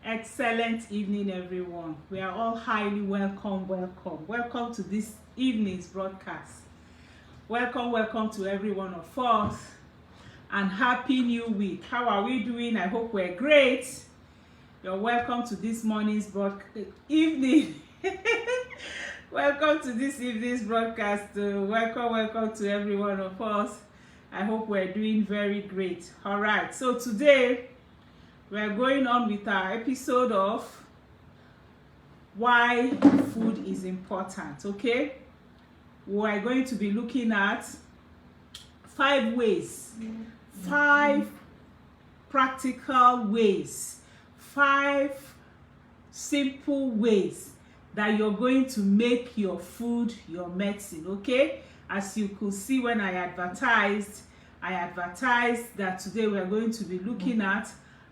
Excellent evening, everyone. We are all highly welcome to this evening's broadcast. Welcome to every one of us, and happy new week. How are we doing? I hope we're great. You're welcome to this morning's evening. Welcome to this evening's broadcast. Welcome to every one of us. I hope we're doing very great. All right, so today we're going on with our episode of why food is important. Okay, we're going to be looking at 5 practical ways, 5 simple ways that you're going to make your food your medicine. Okay, as you could see when I advertised that today we're going to be looking at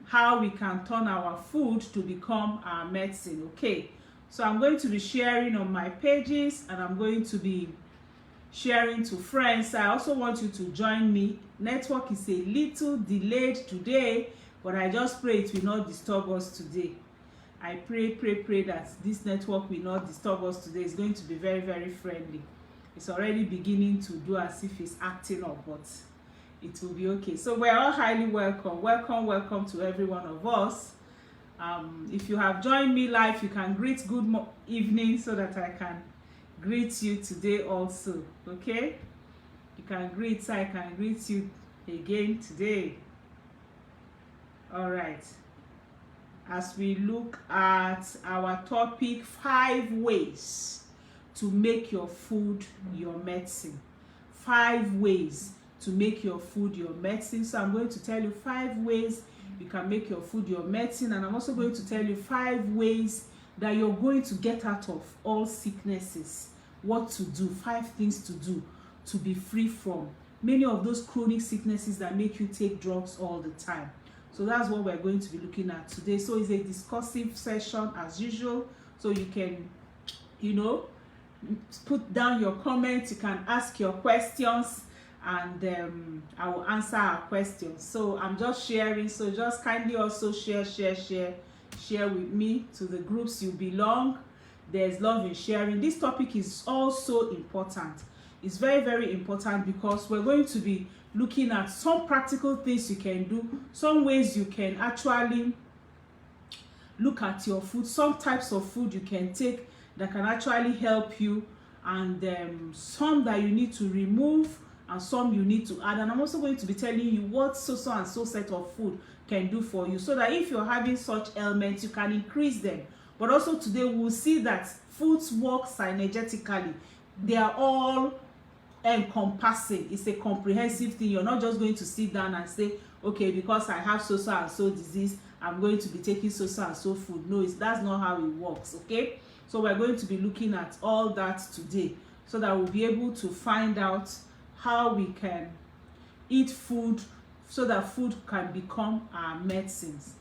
how we can turn our food to become our medicine. Okay, so I'm going to be sharing on my pages, and I'm going to be sharing to friends. I also want you to join me. Network is a little delayed today, but I just pray it will not disturb us today. I pray that this network will not disturb us today. It's going to be very, very friendly. It's already beginning to do as if it's acting up, but it will be okay. So we're all highly welcome to every one of us. If you have joined me live, you can greet good evening so that I can greet you today also. Okay, you can greet, so I can greet you again today. All right, as we look at our topic, 5 ways to make your food your medicine. 5 ways to make your food your medicine. So I'm going to tell you 5 ways you can make your food your medicine, and I'm also going to tell you 5 ways that you're going to get out of all sicknesses. What to do, 5 things to do to be free from many of those chronic sicknesses that make you take drugs all the time. So that's what we're going to be looking at today. So it's a discussive session as usual, so you can, put down your comments, you can ask your questions, and I will answer our questions. So I'm just sharing, so just kindly also share with me to the groups you belong. There's love in sharing. This topic is also important. It's very, very important because we're going to be looking at some practical things you can do, some ways you can actually look at your food, some types of food you can take that can actually help you, and some that you need to remove, and some you need to add. And I'm also going to be telling you what so and so set of food can do for you, so that if you're having such ailments, you can increase them. But also today we'll see that foods work synergetically. They are all encompassing. It's a comprehensive thing. You're not just going to sit down and say, okay, because I have so and so disease, I'm going to be taking so and so food. No, that's not how it works. Okay, so we're going to be looking at all that today, so that we'll be able to find out how we can eat food so that food can become our medicines.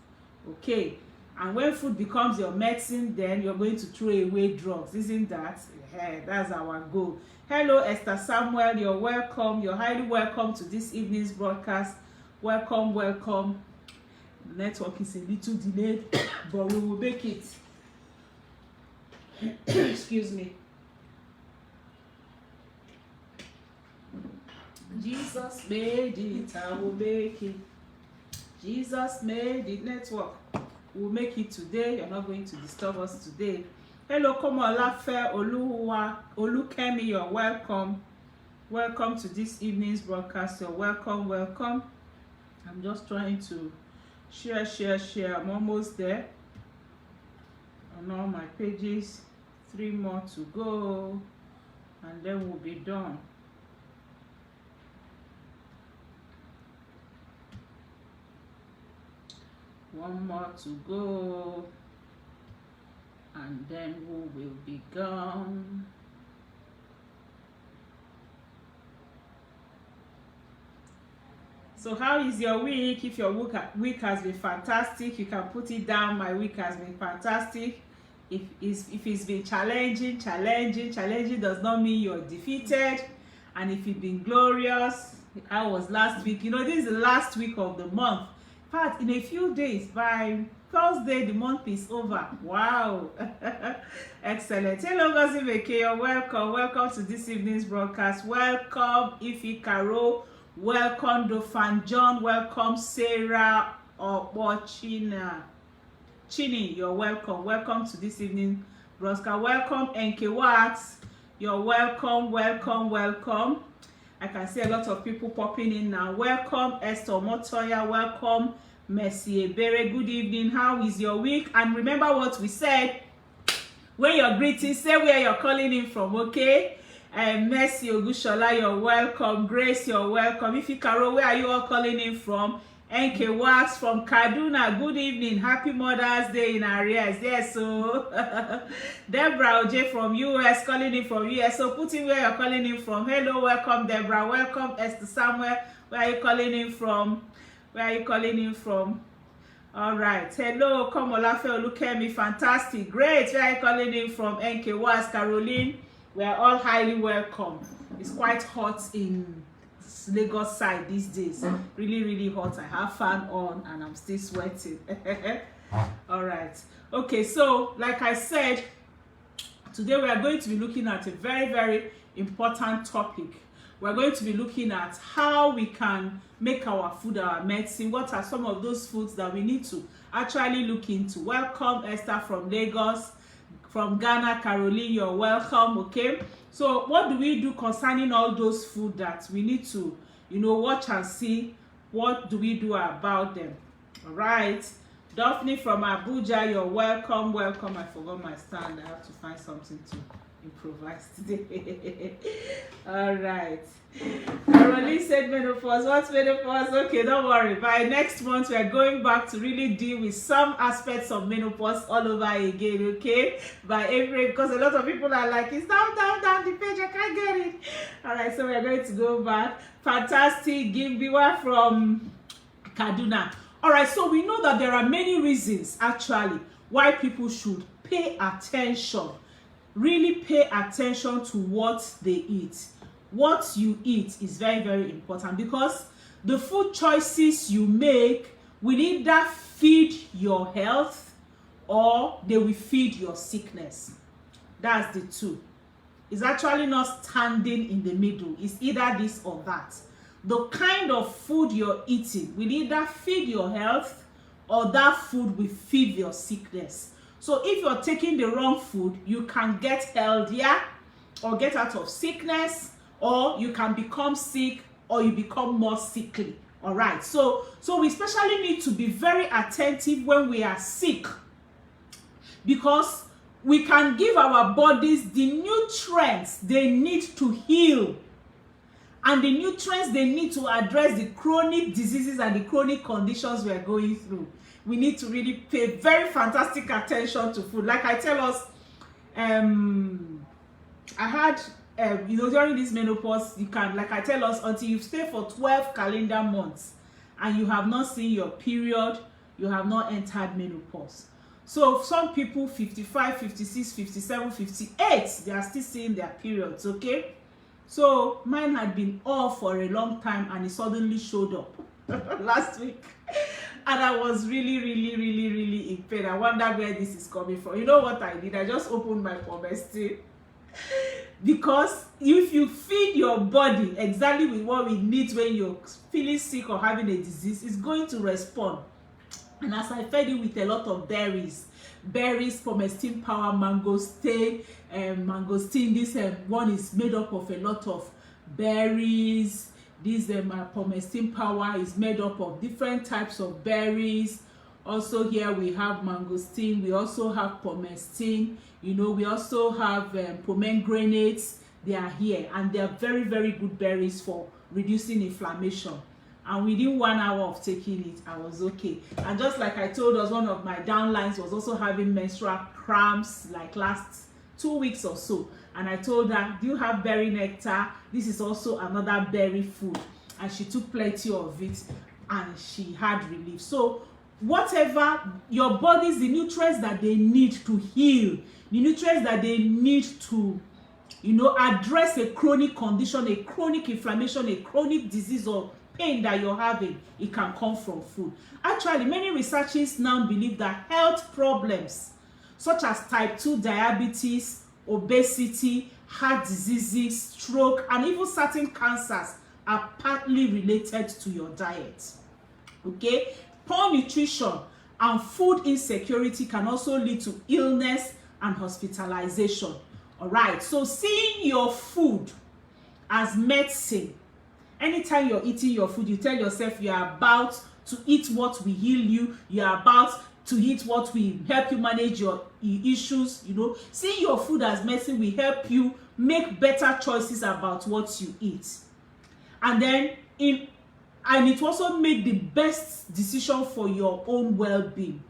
Okay, and when food becomes your medicine, then you're going to throw away drugs, isn't that? Yeah, that's our goal. Hello, Esther Samuel, you're welcome. You're highly welcome to this evening's broadcast. Welcome. The network is a little delayed, but we will make it. Excuse me. Jesus made it, I will make it. Jesus made it. Network, we'll make it today. You're not going to disturb us today. Hello, Komolafe Olukemi, you're welcome. Welcome to this evening's broadcast. You're welcome. I'm just trying to share. I'm almost there on all my pages. 3 more to go, and then we'll be done. One more to go, and then we will be gone. So how is your week? If your week has been fantastic, you can put it down. My week has been fantastic. If it's been challenging does not mean you're defeated. And if it's been glorious, I was last week. This is the last week of the month. fact, in a few days, by Thursday, the month is over. Wow. Excellent. Hello, Gossip. You're welcome. Welcome to this evening's broadcast. Welcome, Ify Caro. Welcome, Dofan John. Welcome, Sarah Chini. You're welcome. Welcome to this evening broadcast. Welcome, NK Wax. You're welcome. Welcome. I can see a lot of people popping in now. Welcome, Esther Motoya. Welcome, Mercy Ebere. Good evening. How is your week? And remember what we said when you're greeting, say where you're calling in from, okay? Mercy Ogushola, you're welcome. Grace, you're welcome. Ify Caro, where are you all calling in from? NK Wax from Kaduna. Good evening. Happy Mother's Day in arrears. Yes, so Deborah Oje from US, calling in from US. So put in where you're calling in from. Hello, welcome, Deborah. Welcome, Esther Samuel. Where are you calling in from? All right. Hello, Komolafe Olukemi. Fantastic. Great. Where are you calling in from? NK Wax, Caroline. We are all highly welcome. It's quite hot in Lagos side these days. Really hot. I have fan on and I'm still sweating. All right. Okay, so like I said, today we are going to be looking at a very important topic. We're going to be looking at how we can make our food our medicine. What are some of those foods that we need to actually look into? Welcome, Esther from Lagos. From Ghana, Caroline, you're welcome. Okay, so what do we do concerning all those food that we need to, watch and see? What do we do about them? All right. Daphne from Abuja, you're welcome. I forgot my stand. I have to find something to improvise today. All right. Caroline said menopause. What's menopause? Okay, don't worry. By next month, we are going back to really deal with some aspects of menopause all over again, okay? By April, because a lot of people are like, it's down the page, I can't get it. All right, so we are going to go back. Fantastic. Gimbiwa from Kaduna. All right, so we know that there are many reasons, actually, why people should pay attention. Really pay attention to what they eat. What you eat is very important, because the food choices you make will either feed your health or they will feed your sickness. That's the two. It's actually not standing in the middle. It's either this or that. The kind of food you're eating will either feed your health or that food will feed your sickness. So if you're taking the wrong food, you can get healthier or get out of sickness, or you can become sick, or you become more sickly. All right. So we especially need to be very attentive when we are sick, because we can give our bodies the nutrients they need to heal, and the nutrients they need to address the chronic diseases and the chronic conditions we are going through. We need to really pay very fantastic attention to food. Like I tell us, I had, during this menopause, you can, like I tell us, until you stay for 12 calendar months and you have not seen your period, you have not entered menopause. So some people, 55, 56, 57, 58, they are still seeing their periods, okay? So mine had been off for a long time and it suddenly showed up last week. And I was really in pain. I wonder where this is coming from. You know what I did? I just opened my pomestin. Because if you feed your body exactly with what we need when you're feeling sick or having a disease, it's going to respond. And as I fed it with a lot of berries, pomestin power, mangosteen, this one is made up of a lot of berries. This pomestin power is made up of different types of berries. Also here we have mangosteen, we also have pomestin, we also have pomegranates. They are here and they are very good berries for reducing inflammation. And within 1 hour of taking it, I was okay. And just like I told us, one of my downlines was also having menstrual cramps like last 2 weeks or so. And I told her, do you have berry nectar? This is also another berry food. And she took plenty of it and she had relief. So whatever your body's, the nutrients that they need to heal, the nutrients that they need to, address a chronic condition, a chronic inflammation, a chronic disease or pain that you're having, it can come from food. Actually, many researchers now believe that health problems such as type 2 diabetes, obesity, heart diseases, stroke, and even certain cancers are partly related to your diet. Okay, poor nutrition and food insecurity can also lead to illness and hospitalization. All right, so seeing your food as medicine, anytime you're eating your food, you tell yourself you are about to eat what will heal you, you are about to eat what will help you manage your issues. You know, seeing your food as medicine will help you make better choices about what you eat, and then it also make the best decision for your own well-being.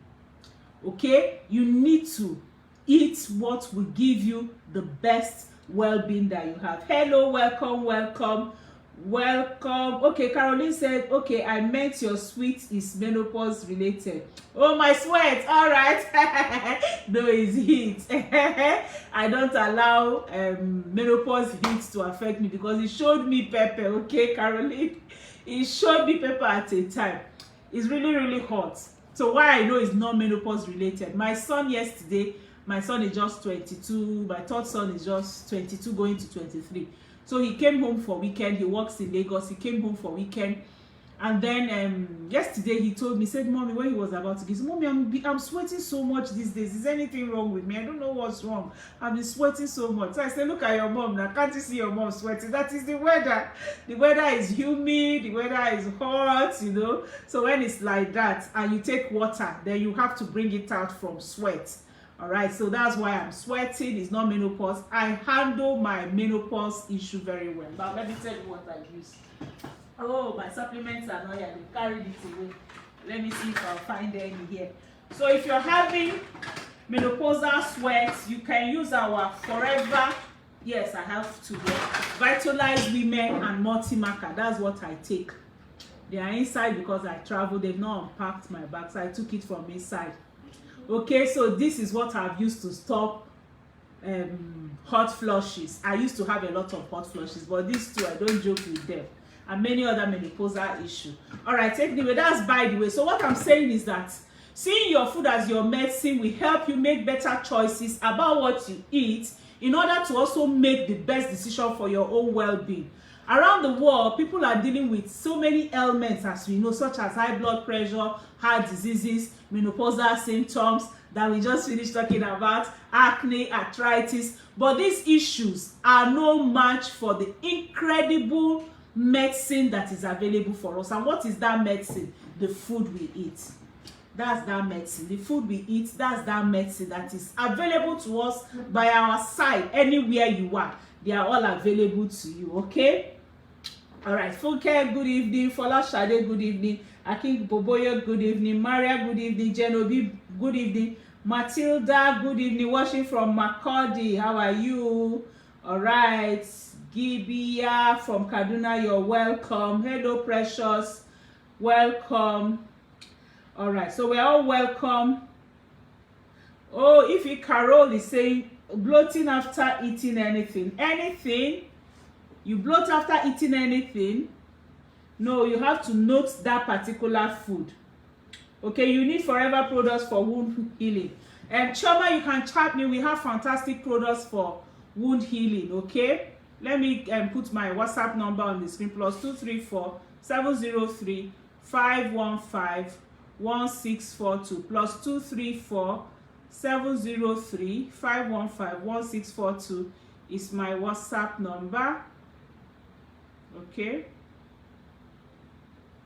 Okay, you need to eat what will give you the best well-being that you have. Hello, welcome. Okay, Caroline said, okay, I meant your sweat is menopause related. Oh, my sweat. All right. No, it's heat. I don't allow menopause heat to affect me because it showed me pepper. Okay, Caroline, it showed me pepper at a time. It's really hot. So why I know it's not menopause related, my son yesterday, my son is just 22, my third son is just 22 going to 23. So he came home for weekend. He works in Lagos. He came home for weekend, and then yesterday he told me, said, "Mommy," when he was about to give, "Mommy, I'm sweating so much these days. Is anything wrong with me? I don't know what's wrong. I've been sweating so much." So I said, "Look at your mom now. Can't you see your mom sweating? That is the weather. The weather is humid. The weather is hot. You know. So when it's like that, and you take water, then you have to bring it out from sweat." All right, so that's why I'm sweating. It's not menopause. I handle my menopause issue very well. But let me tell you what I use. Oh, my supplements are not here. They carried it away. Let me see if I'll find any here. So if you're having menopausal sweats, you can use our Forever. Yes, I have to. Vitalize Women and Multi-Marker. That's what I take. They are inside because I travel. They've not unpacked my bag, so I took it from inside. Okay, so this is what I've used to stop hot flushes. I used to have a lot of hot flushes, but these two, I don't joke with them, and many other menopausal issues. All right, anyway, that's by the way. So what I'm saying is that seeing your food as your medicine will help you make better choices about what you eat in order to also make the best decision for your own well-being. Around the world, people are dealing with so many ailments, as we know, such as high blood pressure, heart diseases, menopausal symptoms that we just finished talking about, acne, arthritis. But these issues are no match for the incredible medicine that is available for us. And what is that medicine? The food we eat. That's that medicine. The food we eat, that's that medicine that is available to us by our side anywhere you are. They are all available to you, okay? All right, Funke, good evening. Fola Shade, good evening. Akin Boboyo, good evening. Maria, good evening. Genobi, good evening. Matilda, good evening. Watching from Makurdi, how are you? All right. Gibia from Kaduna, you're welcome. Hello, Precious. Welcome. All right, so we're all welcome. Oh, if Carol is saying, bloating after eating anything, you bloat after eating anything. No, you have to note that particular food. Okay, you need Forever products for wound healing. And Choma, you can chat me. We have fantastic products for wound healing. Okay, let me put my WhatsApp number on the screen. +234 703 515 1642 +234 703 515 1642 is my WhatsApp number. Okay,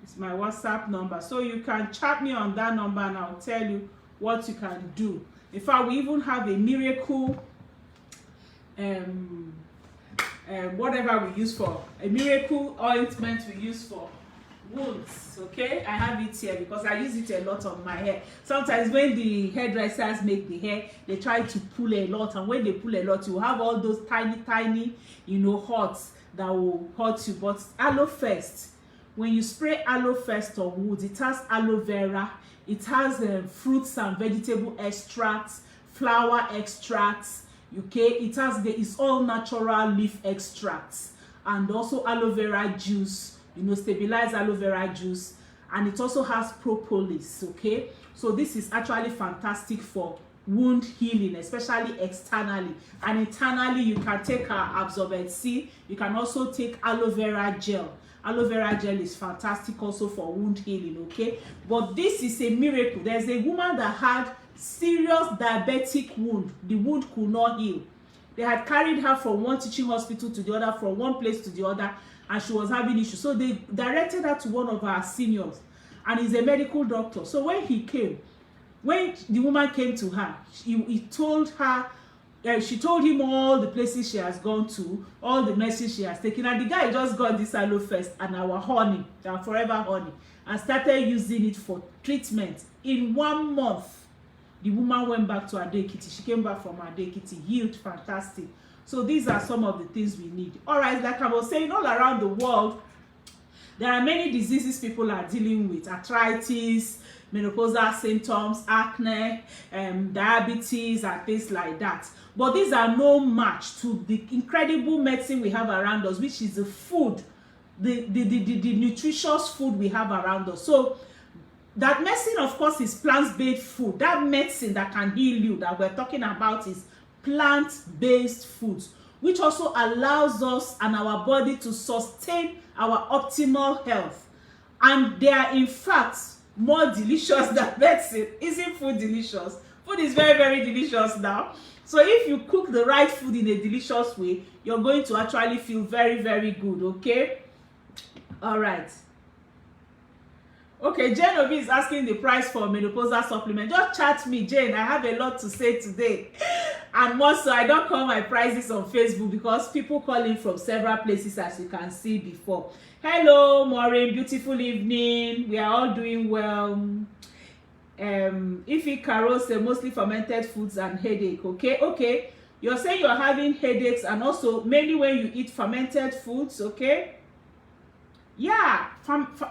it's my WhatsApp number, so you can chat me on that number and I'll tell you what you can do. In fact, we even have a miracle whatever we use for a miracle ointment we use for wounds. Okay, I have it here because I use it a lot on my hair. Sometimes when the hairdressers make the hair, they try to pull a lot, and when they pull a lot, you have all those tiny hurts that will hurt you. But Aloe First, when you spray Aloe First on wood, it has aloe vera, it has fruits and vegetable extracts, flower extracts. Okay, it's all natural leaf extracts, and also aloe vera juice stabilize aloe vera juice, and it also has propolis. Okay, so this is actually fantastic for wound healing, especially externally, and internally you can take our absorbent C. You can also take aloe vera gel. Aloe vera gel is fantastic also for wound healing. Okay, but this is a miracle. There's a woman that had serious diabetic wound. The wound could not heal. They had carried her from one teaching hospital to the other, from one place to the other, and she was having issues. So they directed her to one of our seniors, and he's a medical doctor. So when the woman came to her, he told her, she told him all the places she has gone to, all the medicine she has taken, and the guy just got this aloe first and our honey, our forever honey, and started using it for treatment. In 1 month, the woman went back to Ado-Ekiti. She came back from Ado-Ekiti, healed, fantastic. So these are some of the things we need. All right, like I was saying, all around the world, there are many diseases people are dealing with: arthritis, menopausal symptoms, acne, diabetes, and things like that. But these are no match to the incredible medicine we have around us, which is the food, the nutritious food we have around us. So that medicine, of course, is plant-based food. That medicine that can heal you that we're talking about is plant-based foods, which also allows us and our body to sustain our optimal health. And they are, in fact, more delicious than medicine. Isn't food delicious? Food is very, very delicious now. So if you cook the right food in a delicious way, you're going to actually feel very, very good. Okay? All right. Okay, Jane Obi is asking the price for menopausal supplement. Just chat me, Jane. I have a lot to say today. And more so, I don't call my prices on Facebook because people call in from several places, as you can see before. Hello, Maureen. Beautiful evening. We are all doing well. Ify Carol say mostly fermented foods and headache. Okay. You're saying you're having headaches, and also mainly when you eat fermented foods. Okay. Yeah,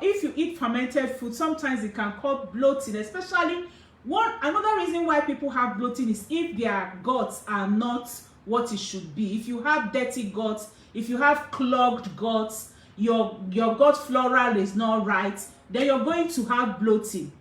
if you eat fermented food, sometimes it can cause bloating, especially another reason why people have bloating is if their guts are not what it should be. If you have dirty guts, if you have clogged guts, your gut flora is not right, then you're going to have bloating.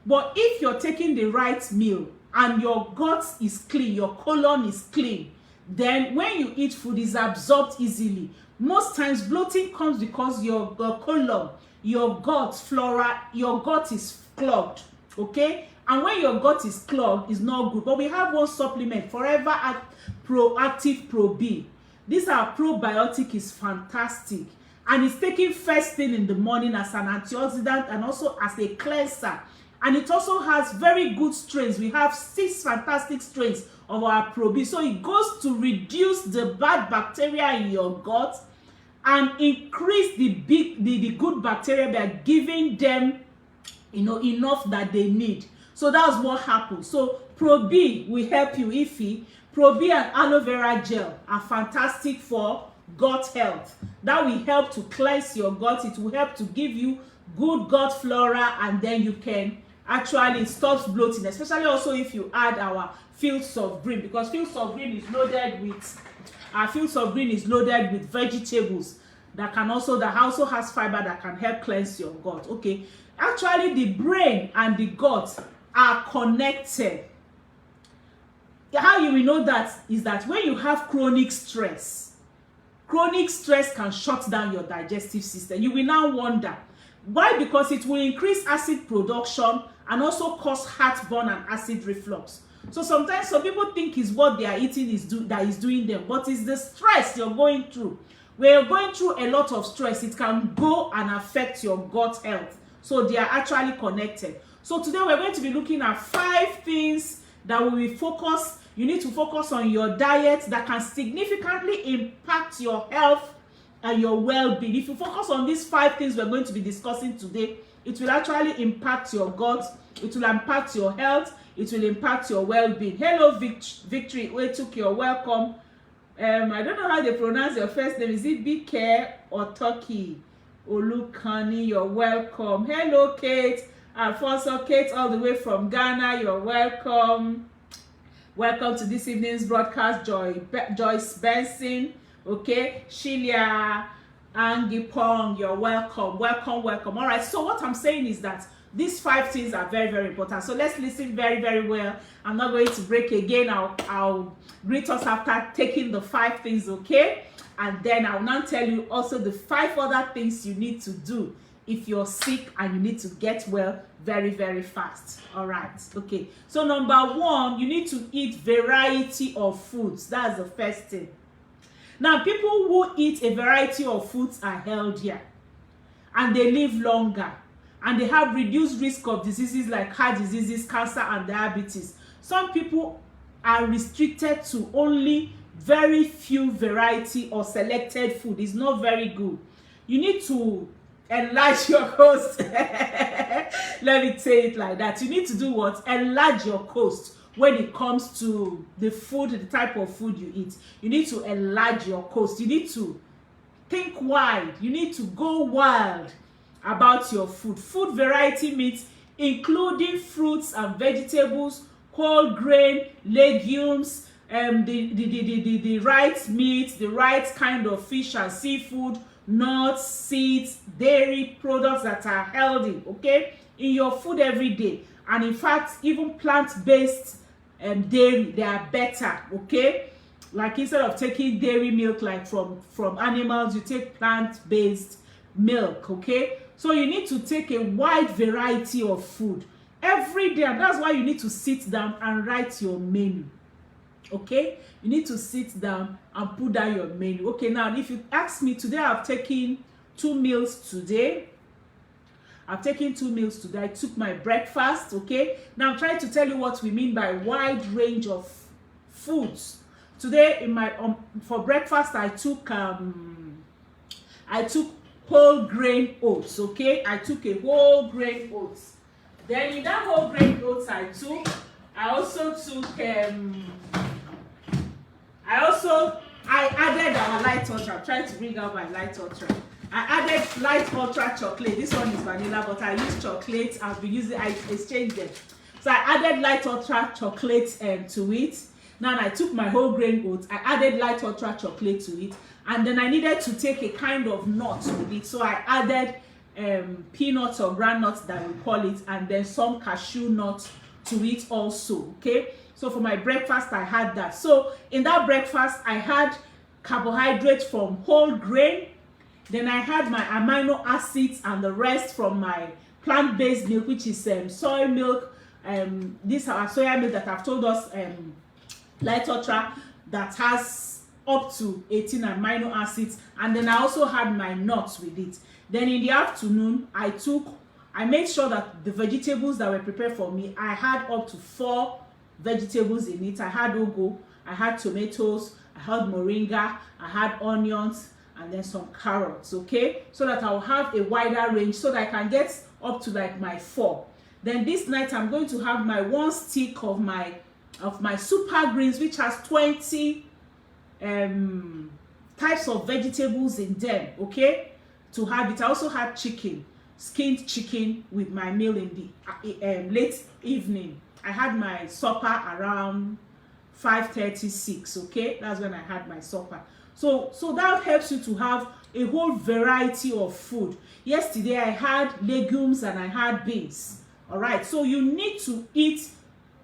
But if you're taking the right meal and your gut is clean, your colon is clean, then when you eat food, it's absorbed easily. Most times bloating comes because your colon, your gut flora, your gut is clogged. Okay, and when your gut is clogged, it's not good. But we have one supplement, Forever Proactive Pro B. This our probiotic is fantastic, and it's taken first thing in the morning as an antioxidant and also as a cleanser. And it also has very good strains. We have 6 fantastic strains of our Pro B. So it goes to reduce the bad bacteria in your gut and increase the good bacteria by giving them, enough that they need. So that's what happens. So Pro B will help you. Ify, Pro B and aloe vera gel are fantastic for gut health. That will help to cleanse your gut. It will help to give you good gut flora, and then you can actually stop bloating, especially also if you add our fields of green, because fields of green is loaded with vegetables that also has fiber that can help cleanse your gut. Okay, actually the brain and the gut are connected. How you will know that is that when you have chronic stress can shut down your digestive system. You will now wonder why, because it will increase acid production and also cause heartburn and acid reflux. So sometimes some people think it's what they are eating that is doing them, but it's the stress you're going through. When you're going through a lot of stress, it can go and affect your gut health. So they are actually connected. So today we're going to be looking at 5 things that you need to focus on your diet that can significantly impact your health and your well-being. If you focus on these 5 things we're going to be discussing today, it will actually impact your gut, it will impact your health, it will impact your well-being. Hello, Victory Wetuk, you're welcome. I don't know how they pronounce your first name. Is it Bike or Turkey? Olukani, you're welcome. Hello, Kate. Alfonso, Kate, all the way from Ghana, you're welcome. Welcome to this evening's broadcast, Joyce Benson. Okay, Sheila Angipong, you're welcome, welcome, welcome. All right, so what I'm saying is that these 5 things are very, very important. So let's listen very, very well. I'm not going to break again. I'll greet us after taking the 5 things, okay? And then I'll now tell you also the 5 other things you need to do if you're sick and you need to get well very, very fast. All right, okay. So number 1, you need to eat variety of foods. That's the first thing. Now, people who eat a variety of foods are healthier and they live longer and they have reduced risk of diseases like heart diseases, cancer, and diabetes. Some people are restricted to only very few variety or selected food. It's not very good. You need to enlarge your coast. Let me say it like that. You need to do what? Enlarge your coast. When it comes to the food, the type of food you eat, you need to enlarge your coast. You need to think wide. You need to go wild about your food. Food variety means including fruits and vegetables, whole grain, legumes, the right meat, the right kind of fish and seafood, nuts, seeds, dairy products that are healthy, okay, in your food every day. And in fact, even plant-based dairy, they are better, okay? Like instead of taking dairy milk like from animals, you take plant-based milk, okay? So you need to take a wide variety of food every day, and that's why you need to sit down and write your menu, okay? You need to sit down and put down your menu. Okay, now if you ask me, today I've taken 2 meals today. I've taken 2 meals today. I took my breakfast, okay? Now I'm trying to tell you what we mean by wide range of foods. Today in my for breakfast I took whole grain oats, okay? I took a whole grain oats. Then in that whole grain oats I also took I added our light ultra. I'm trying to bring out my light ultra. I added light ultra chocolate. This one is vanilla, but I use chocolate. I've been using, I exchanged them. So I added light ultra chocolate to it. Now I took my whole grain oats. I added light ultra chocolate to it, and then I needed to take a kind of nut with it. So I added peanuts or groundnuts that we call it, and then some cashew nuts to it also. Okay. So for my breakfast, I had that. So in that breakfast, I had carbohydrates from whole grain. Then I had my amino acids and the rest from my plant-based milk, which is soy milk. These are soya milk that I've told us, light ultra, that has up to 18 amino acids. And then I also had my nuts with it. Then in the afternoon, I made sure that the vegetables that were prepared for me, I had up to 4 vegetables in it. I had ugu, I had tomatoes, I had moringa, I had onions, and then some carrots, okay? So that I'll have a wider range so that I can get up to like my 4. Then this night I'm going to have my 1 stick of my super greens, which has 20 types of vegetables in them, okay? To have it. I also had chicken, skinned chicken with my meal in the late evening. I had my supper around 5:36, okay? That's when I had my supper. So that helps you to have a whole variety of food. Yesterday I had legumes and I had beans. All right, so you need to eat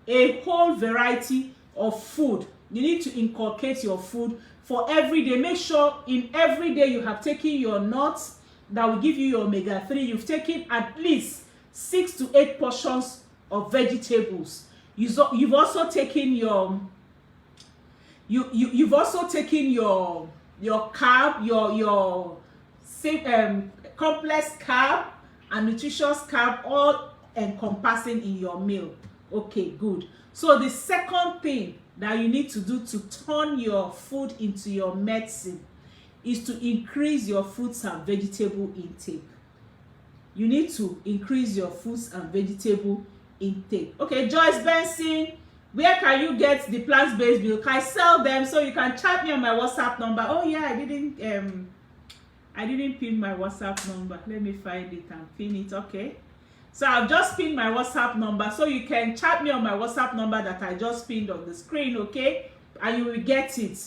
a whole variety of food. You need to inculcate your food for every day. Make sure in every day you have taken your nuts that will give you your omega-3. You've taken at least 6 to 8 portions of vegetables. You've also taken your you've also taken your carb, your complex carb and nutritious carb, all encompassing in your meal. Okay, good. So the second thing that you need to do to turn your food into your medicine is to increase your fruits and vegetable intake. You need to increase your fruits and vegetable intake. Okay, Joyce Benson, where can you get the plant-based milk? I sell them, so you can chat me on my WhatsApp number. Oh yeah, I didn't pin my WhatsApp number. Let me find it and pin it. Okay, so I've just pinned my WhatsApp number, so you can chat me on my WhatsApp number that I just pinned on the screen. Okay, and you will get it.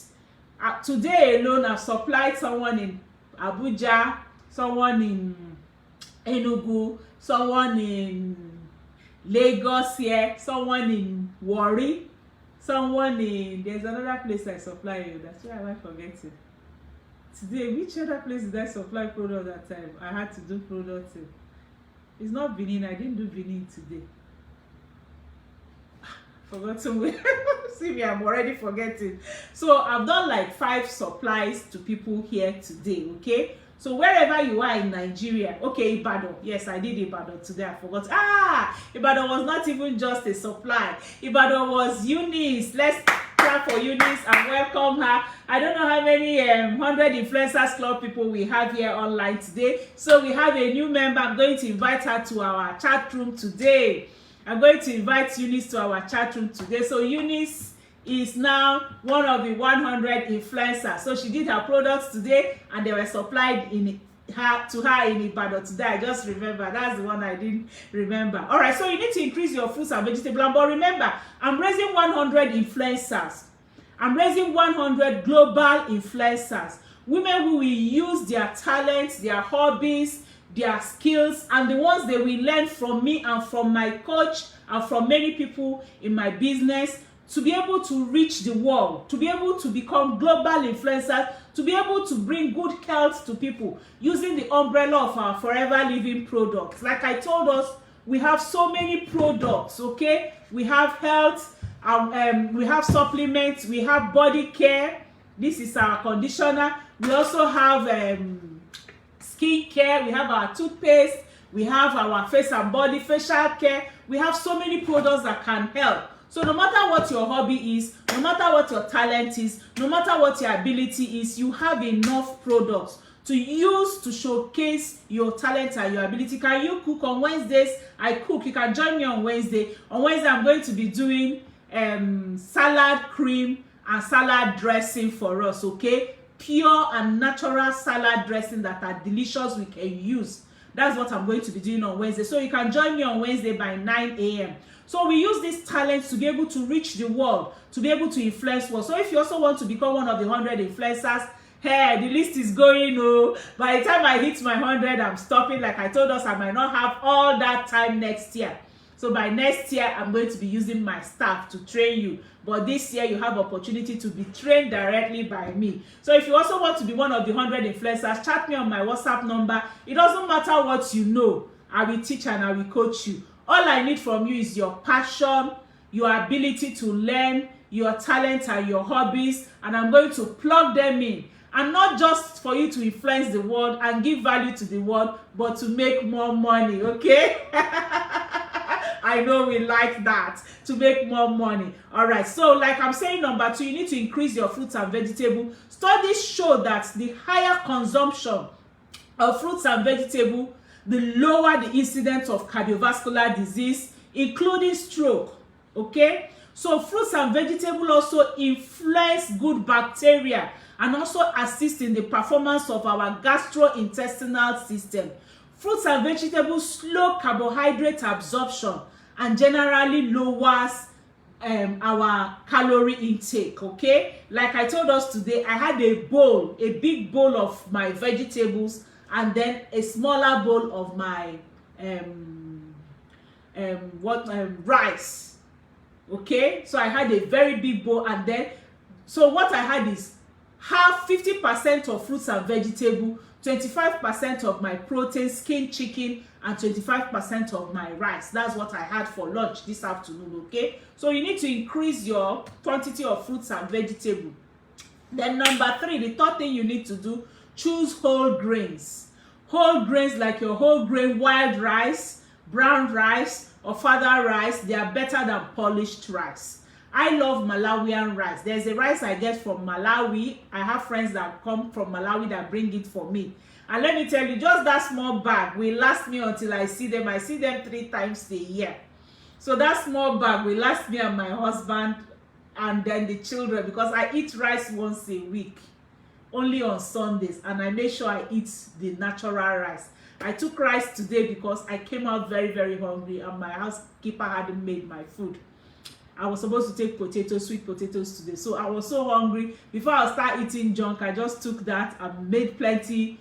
Today alone, I've supplied someone in Abuja, someone in Enugu, someone in Lagos here, someone in Warri, someone in, there's another place I supply you. That's why I might forget it. Today, which other place did I supply product that time? I had to do product. It's not Benin. I didn't do Benin today. Forgotten where. See me, I'm already forgetting. So I've done like 5 supplies to people here today. Okay. So wherever you are in Nigeria, okay, Ibadan. Yes, I did Ibadan today. I forgot. Ibadan was not even just a supply. Ibadan was Eunice. Let's clap for Eunice and welcome her. I don't know how many 100 Influencers Club people we have here online today. So we have a new member. I'm going to invite her to our chat room today. I'm going to invite Eunice to our chat room today. So Eunice is now one of the 100 influencers. So she did her products today and they were supplied to her in Ibadan today. I just remember. That's the one I didn't remember. All right, so you need to increase your fruits and vegetables. But remember, I'm raising 100 influencers. I'm raising 100 global influencers. Women who will use their talents, their hobbies, their skills, and the ones they will learn from me and from my coach and from many people in my business to be able to reach the world, to be able to become global influencers, to be able to bring good health to people using the umbrella of our Forever Living products. Like I told us, we have so many products, okay? We have health, we have supplements, we have body care. This is our conditioner. We also have skin care, we have our toothpaste, we have our face and body facial care. We have so many products that can help. So no matter what your hobby is, no matter what your talent is, no matter what your ability is, you have enough products to use to showcase your talent and your ability. Can you cook on Wednesdays? I cook. You can join me on Wednesday. On Wednesday, I'm going to be doing salad cream and salad dressing for us, okay? Pure and natural salad dressing that are delicious we can use. That's what I'm going to be doing on Wednesday. So you can join me on Wednesday by 9 a.m. So we use these talents to be able to reach the world, to be able to influence world. So if you also want to become one of the 100 influencers, hey, the list is going, oh. By the time I hit my 100, I'm stopping. Like I told us, I might not have all that time next year. So by next year, I'm going to be using my staff to train you. But this year, you have opportunity to be trained directly by me. So if you also want to be one of the 100 influencers, chat me on my WhatsApp number. It doesn't matter what you know. I will teach and I will coach you. All I need from you is your passion, your ability to learn, your talent and your hobbies, and I'm going to plug them in. And not just for you to influence the world and give value to the world, but to make more money, okay? I know we like that, to make more money. All right, so like I'm saying, number 2, you need to increase your fruits and vegetables. Studies show that the higher consumption of fruits and vegetables, the lower the incidence of cardiovascular disease, including stroke, okay? So fruits and vegetables also influence good bacteria and also assist in the performance of our gastrointestinal system. Fruits and vegetables slow carbohydrate absorption and generally lowers our calorie intake, okay? Like I told us today, I had a big bowl of my vegetables and then a smaller bowl of my rice, okay? So I had a very big bowl, and then so what I had is half 50% of fruits and vegetables, 25% of my protein, skin, chicken, and 25% of my rice. That's what I had for lunch this afternoon, okay? So you need to increase your quantity of fruits and vegetables. Then number 3, the third thing you need to do, choose whole grains. Whole grains like your whole grain wild rice, brown rice, or fada rice, they are better than polished rice. I love Malawian rice. There's a rice I get from Malawi. I have friends that come from Malawi that bring it for me. And let me tell you, just that small bag will last me until I see them. I see them 3 times a year. So that small bag will last me and my husband and then the children, because I eat rice once a week, only on Sundays, and I make sure I eat the natural rice. I took rice today because I came out very, very hungry and my housekeeper hadn't made my food. I was supposed to take potatoes, sweet potatoes today. So I was so hungry. Before I start eating junk, I just took that and made plenty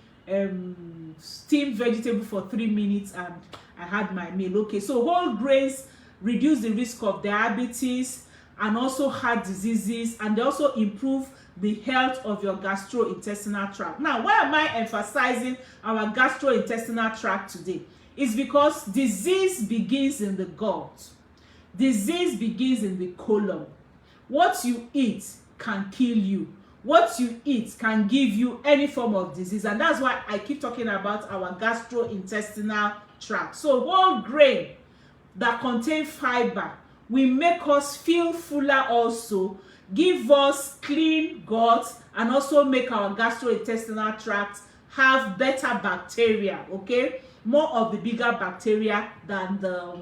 steamed vegetable for 3 minutes and I had my meal. Okay, so whole grains reduce the risk of diabetes and also heart diseases, and they also improve the health of your gastrointestinal tract. Now, why am I emphasizing our gastrointestinal tract today? It's because disease begins in the gut. Disease begins in the colon. What you eat can kill you. What you eat can give you any form of disease, and that's why I keep talking about our gastrointestinal tract. So whole grain that contain fiber will make us feel fuller, also give us clean gut, and also make our gastrointestinal tract have better bacteria. Okay, more of the bigger bacteria than the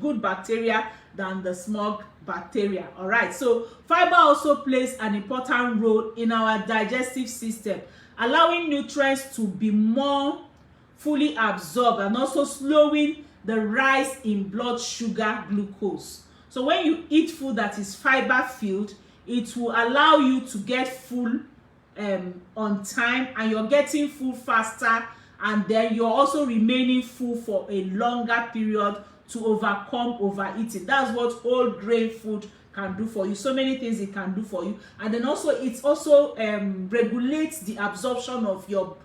good bacteria than the small bacteria. All right, so fiber also plays an important role in our digestive system, allowing nutrients to be more fully absorbed and also slowing the rise in blood sugar glucose. So when you eat food that is fiber filled, it will allow you to get full on time, and you're getting full faster, and then you're also remaining full for a longer period to overcome overeating. That's what whole grain food can do for you. So many things it can do for you. And then also it also regulates the absorption of your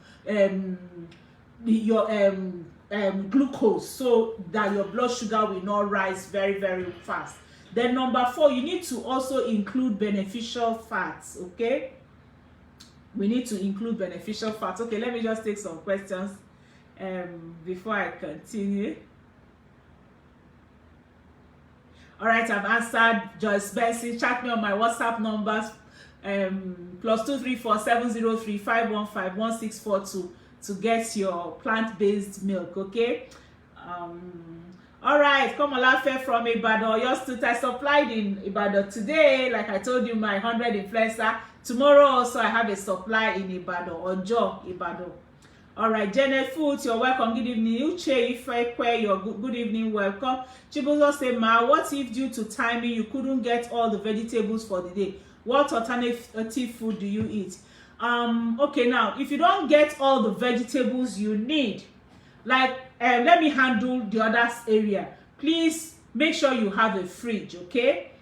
glucose, so that your blood sugar will not rise very, very fast. Then number 4, you need to also include beneficial fats. Okay, we need to include beneficial fats. Okay, let me just take some questions before I continue. All right, I've answered Joyce Bessie. Chat me on my WhatsApp numbers, +234 703 515 1642 to get your plant-based milk. Okay. All right, Komolafe from Ibadan. Your student I supplied in Ibadan today. Like I told you, my 100 influencer. Tomorrow also I have a supply in Ibadan, Ojo, Ibadan. All right, Janet Food, you're welcome. Good evening. Uche Ifekwe, you're good evening. Welcome. Chibuzo say, Ma, what if due to timing you couldn't get all the vegetables for the day? What alternative food do you eat? Okay, now if you don't get all the vegetables you need, like let me handle the other area. Please make sure you have a fridge, okay?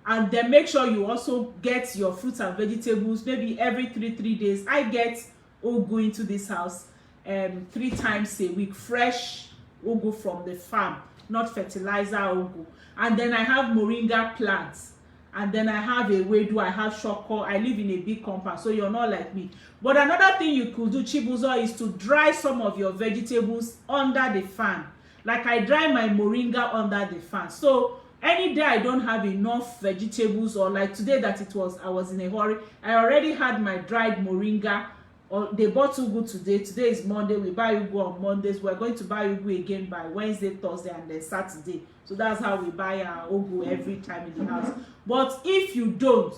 And then make sure you also get your fruits and vegetables maybe every three days. I get ugu into this house 3 times a week, fresh ugu from the farm, not fertilizer ugu. And then I have moringa plants, and then I have a wedu, I have shoko. I live in a big compound, so you're not like me. But another thing you could do, Chibuzo, is to dry some of your vegetables under the fan. Like I dry my moringa under the fan. So any day I don't have enough vegetables, or like today that I was in a hurry, I already had my dried moringa. Or they bought ugu today. Today is Monday. We buy ugu on Mondays. We're going to buy ugu again by Wednesday, Thursday, and then Saturday. So that's how we buy our ugu every time in the house. But if you don't,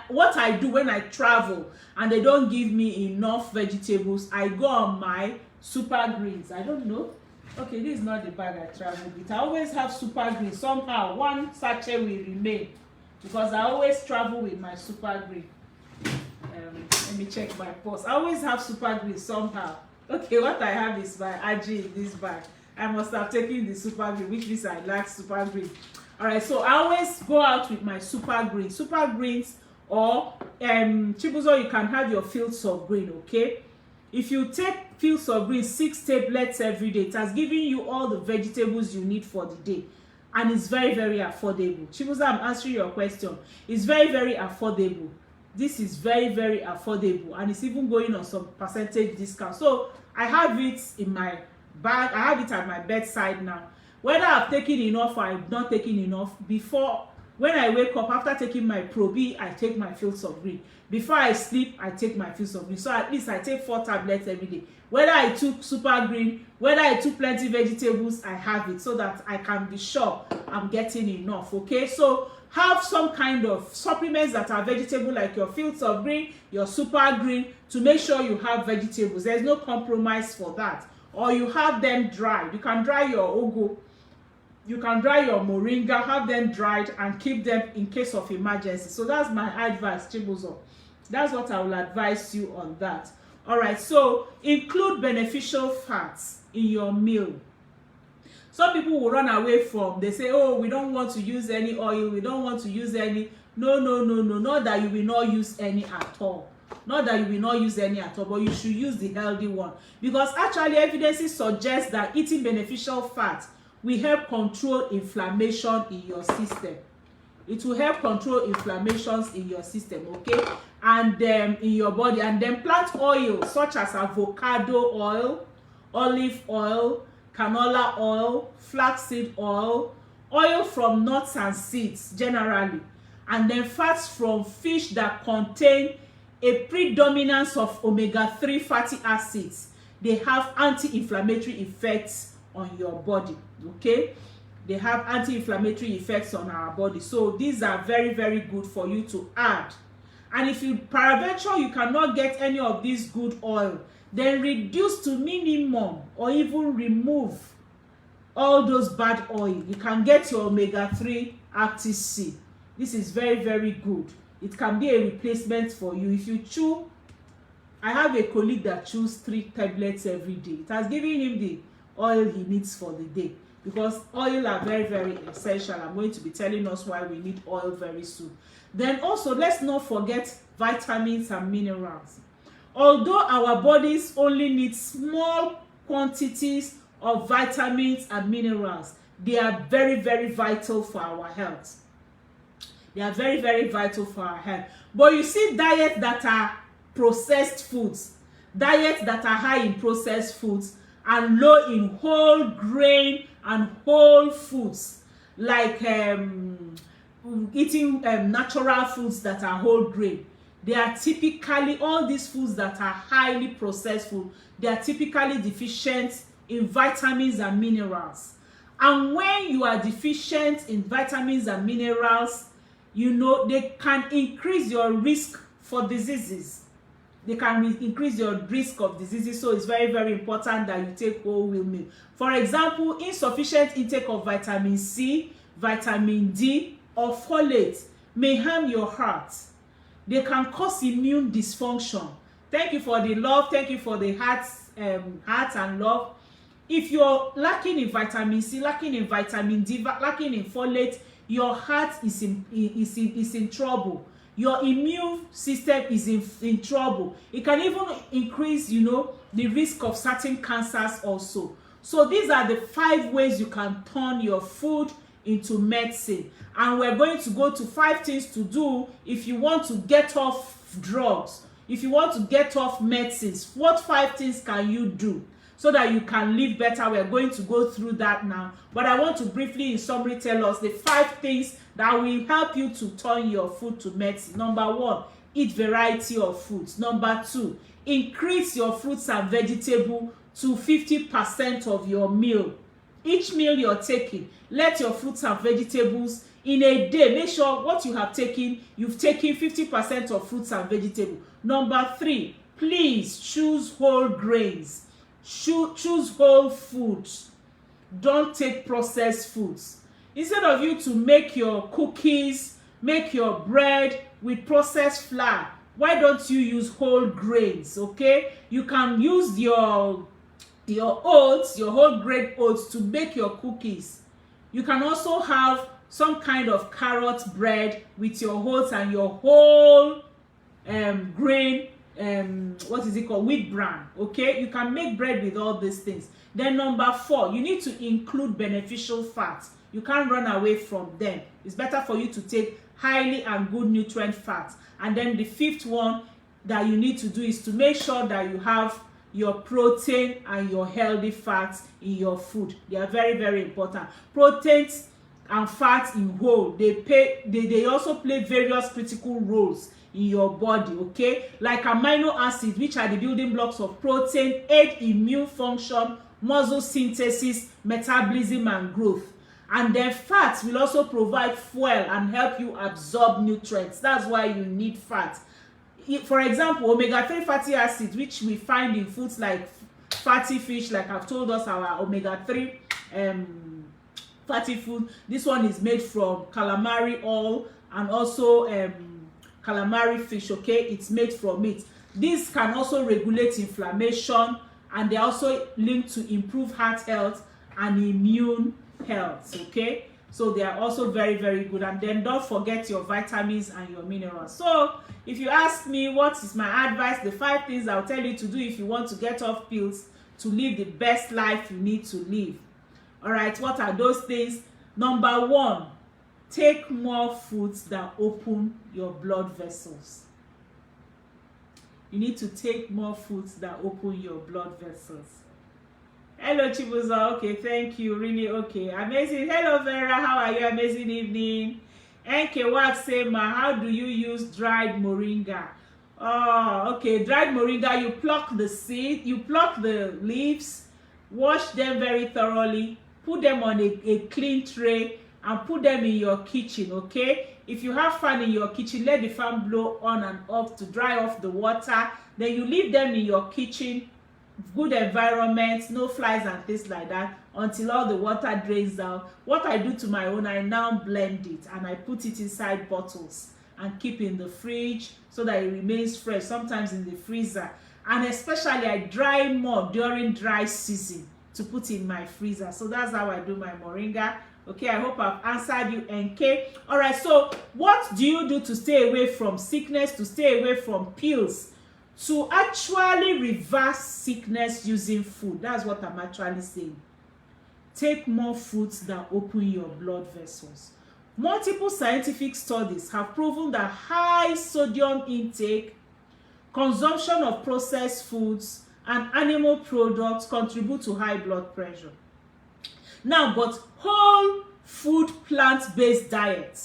what I do when I travel and they don't give me enough vegetables, I go on my super greens. I don't know. Okay, this is not the bag I travel with. I always have super greens. Somehow one sachet will remain because I always travel with my super green. Let me check my purse. I always have super green somehow. Okay, what I have is my Aji in this bag. I must have taken the super green, which means I like super green. All right, so I always go out with my super green. Super greens, or Chibuzo, you can have your fields of green. Okay, if you take fields of green 6 tablets every day, it has given you all the vegetables you need for the day, and it's very, very affordable. Chibuzo, I'm answering your question. It's very, very affordable. This is very, very affordable, and it's even going on some percentage discount. So I have it in my bag. I have it at my bedside now. Whether I've taken enough or I've not taken enough, before, when I wake up after taking my Pro-B, I take my fields of green. Before I sleep, I take my fields of green. So at least I take 4 tablets every day. Whether I took super green, whether I took plenty vegetables, I have it so that I can be sure I'm getting enough. Okay, so have some kind of supplements that are vegetable, like your fields of green, your super green, to make sure you have vegetables. There's no compromise for that. Or you have them dried. You can dry your ugu, you can dry your moringa, have them dried and keep them in case of emergency. So that's my advice, Chibuzo. That's what I will advise you on that. All right, so include beneficial fats in your meal. Some people will run away from, they say, oh, we don't want to use any oil, we don't want to use any. No, not that you will not use any at all. Not that you will not use any at all, but you should use the healthy one. Because actually evidences suggest that eating beneficial fat will help control inflammation in your system. It will help control inflammations in your system, okay, and in your body. And then plant oil such as avocado oil, olive oil, canola oil, flaxseed oil, oil from nuts and seeds generally, and then fats from fish that contain a predominance of omega-3 fatty acids. They have anti-inflammatory effects on your body, okay? They have anti-inflammatory effects on our body. So these are very, very good for you to add. And if you peradventure you cannot get any of these good oil, then reduce to minimum or even remove all those bad oil. You can get your omega-3 active C. This is very, very good. It can be a replacement for you. If you chew, I have a colleague that chews 3 tablets every day. It has given him the oil he needs for the day. Because oil are very, very essential. I'm going to be telling us why we need oil very soon. Then also, let's not forget vitamins and minerals. Although our bodies only need small quantities of vitamins and minerals, they are very, very vital for our health. They are very, very vital for our health. But you see, diets that are processed foods, diets that are high in processed foods and low in whole grain and whole foods, like eating natural foods that are whole grain. They are typically, all these foods that are highly processed food, they are typically deficient in vitamins and minerals. And when you are deficient in vitamins and minerals, you know, they can increase your risk for diseases. They can increase your risk of diseases. So it's very, very important that you take whole wheat meal. For example, insufficient intake of vitamin C, vitamin D, or folate may harm your heart. They can cause immune dysfunction. Thank you for the love. Thank you for the heart and love. If you're lacking in vitamin C, lacking in vitamin D, lacking in folate, your heart is in trouble. Your immune system is in trouble. It can even increase, you know, the risk of certain cancers also. So these are the 5 ways you can turn your food into medicine. And we're going to go to 5 things to do if you want to get off drugs, if you want to get off medicines. What 5 things can you do so that you can live better? We're going to go through that now. But I want to briefly, in summary, tell us the 5 things that will help you to turn your food to medicine. Number 1, eat variety of foods. Number 2, increase your fruits and vegetables to 50% of your meal. Each meal you're taking, let your fruits and vegetables in a day, make sure what you have taken, you've taken 50% of fruits and vegetables. Number 3, please choose whole grains. Choose whole foods. Don't take processed foods. Instead of you to make your cookies, make your bread with processed flour, why don't you use whole grains? Okay, you can use your oats, your whole grain oats, to make your cookies. You can also have some kind of carrot bread with your oats and your whole grain, what is it called, wheat bran. Okay, you can make bread with all these things. Then number 4, you need to include beneficial fats. You can't run away from them. It's better for you to take highly and good nutrient fats. And then the 5th one that you need to do is to make sure that you have your protein and your healthy fats in your food. They are very, very important. Proteins and fats in whole, they also play various critical roles in your body, okay? Like amino acids, which are the building blocks of protein, aid immune function, muscle synthesis, metabolism, and growth. And then fats will also provide fuel and help you absorb nutrients. That's why you need fat. For example, omega-3 fatty acids, which we find in foods like fatty fish, like I've told us, our omega-3 fatty food. This one is made from calamari oil and also calamari fish, okay? It's made from it. This can also regulate inflammation, and they also linked to improve heart health and immune health, okay? So they are also very, very good. And then don't forget your vitamins and your minerals. So if you ask me what is my advice, the 5 things I'll tell you to do if you want to get off pills to live the best life you need to live. All right, what are those things? Number 1, take more foods that open your blood vessels. You need to take more foods that open your blood vessels. Hello, Chibuza. Okay, thank you. Really, okay. Amazing. Hello, Vera. How are you? Amazing evening. NK Waksema, how do you use dried moringa? Oh, okay. Dried moringa, you pluck the seed, you pluck the leaves, wash them very thoroughly, put them on a clean tray, and put them in your kitchen, okay? If you have fan in your kitchen, let the fan blow on and off to dry off the water. Then you leave them in your kitchen, good environment, no flies and things like that, until all the water drains out. What I do to my own, I now blend it and I put it inside bottles and keep in the fridge so that it remains fresh, sometimes in the freezer. And especially I dry more during dry season to put in my freezer. So that's how I do my moringa. Okay, I hope I've answered you, NK. All right, so what do you do to stay away from sickness, to stay away from pills, to actually reverse sickness using food? That's what I'm actually saying. Take more foods that open your blood vessels. Multiple scientific studies have proven that high sodium intake, consumption of processed foods, and animal products contribute to high blood pressure. Now, but whole food plant-based diet,